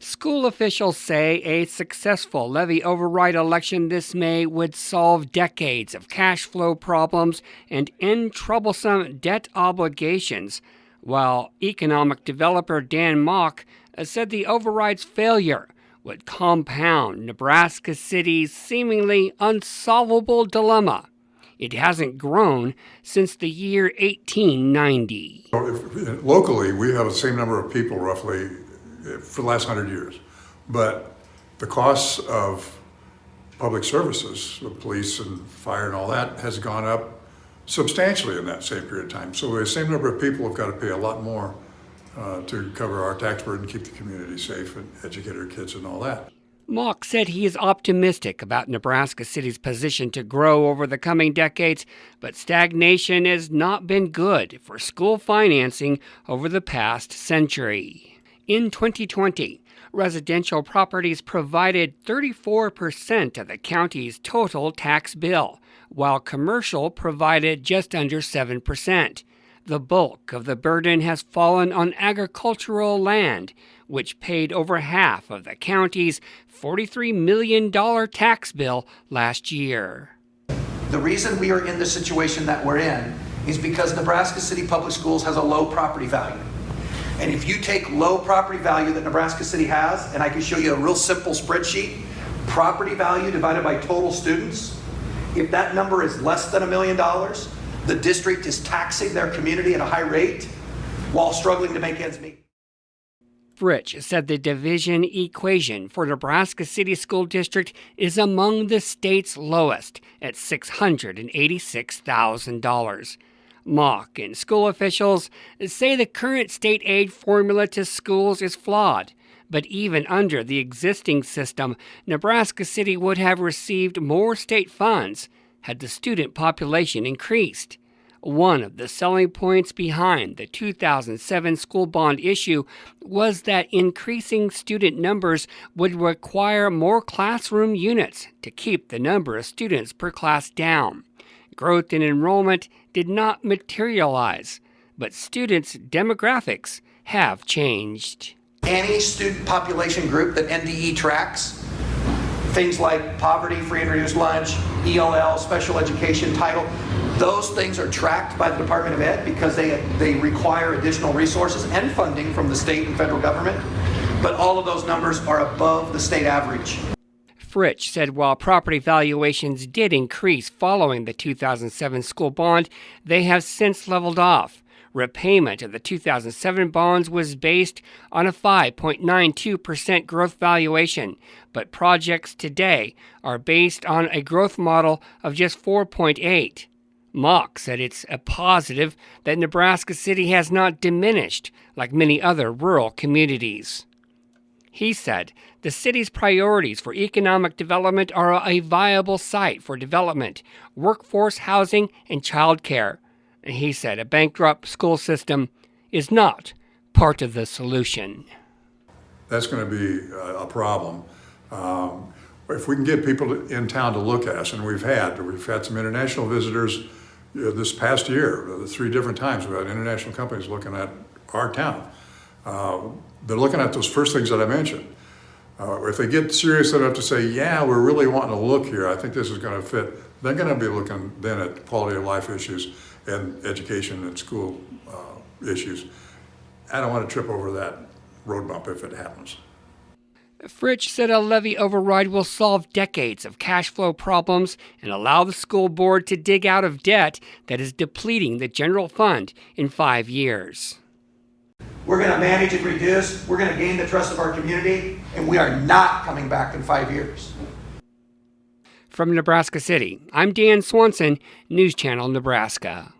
School officials say a successful levy override election this May would solve decades of cash flow problems and end troublesome debt obligations, while economic developer Dan MAUK said the override's failure would compound Nebraska City's seemingly unsolvable dilemma. It hasn't grown since the year 1890. Locally, we have the same number of people roughly for the last 100 years, but the costs of public services, the police and fire and all that, has gone up substantially in that same period of time. So the same number of people have got to pay a lot more to cover our tax burden, keep the community safe, and educate our kids and all that. MAUK said he is optimistic about Nebraska City's position to grow over the coming decades, but stagnation has not been good for school financing over the past century. In 2020, residential properties provided 34% of the county's total tax bill, while commercial provided just under 7%. The bulk of the burden has fallen on agricultural land, which paid over half of the county's $43 million tax bill last year. The reason we are in the situation that we're in is because Nebraska City Public Schools has a low property value. And if you take low property value that Nebraska City has, and I can show you a real simple spreadsheet, property value divided by total students, if that number is less than $1 million, the district is taxing their community at a high rate while struggling to make ends meet. FRITCH said the division equation for Nebraska City School District is among the state's lowest at $686,000. MAUK and school officials say the current state aid formula to schools is flawed, but even under the existing system, Nebraska City would have received more state funds had the student population increased. One of the selling points behind the 2007 school bond issue was that increasing student numbers would require more classroom units to keep the number of students per class down. Growth in enrollment did not materialize, but students' demographics have changed. Any student population group that NDE tracks, things like poverty, free and reduced lunch, ELL, special education, title, those things are tracked by the Department of Ed because they require additional resources and funding from the state and federal government, but all of those numbers are above the state average. FRITCH said while property valuations did increase following the 2007 school bond, they have since leveled off. Repayment of the 2007 bonds was based on a 5.92% growth valuation, but projects today are based on a growth model of just 4.8. MAUK said it's a positive that Nebraska City has not diminished like many other rural communities. He said the city's priorities for economic development are a viable site for development, workforce housing, and child care. And he said a bankrupt school system is not part of the solution. That's going to be a problem. If we can get people in town to look at us, and we've had some international visitors this past year, 3 different times. We've had international companies looking at our town. They're looking at those first things that I mentioned. If they get serious enough to say, yeah, we're really wanting to look here, I think this is going to fit, they're going to be looking then at quality of life issues and education and school issues. I don't want to trip over that road bump if it happens. FRITCH said a levy override will solve decades of cash flow problems and allow the school board to dig out of debt that is depleting the general fund in 5 years. We're going to manage and reduce, we're going to gain the trust of our community, and we are not coming back in 5 years. From Nebraska City, I'm Dan Swanson, News Channel Nebraska.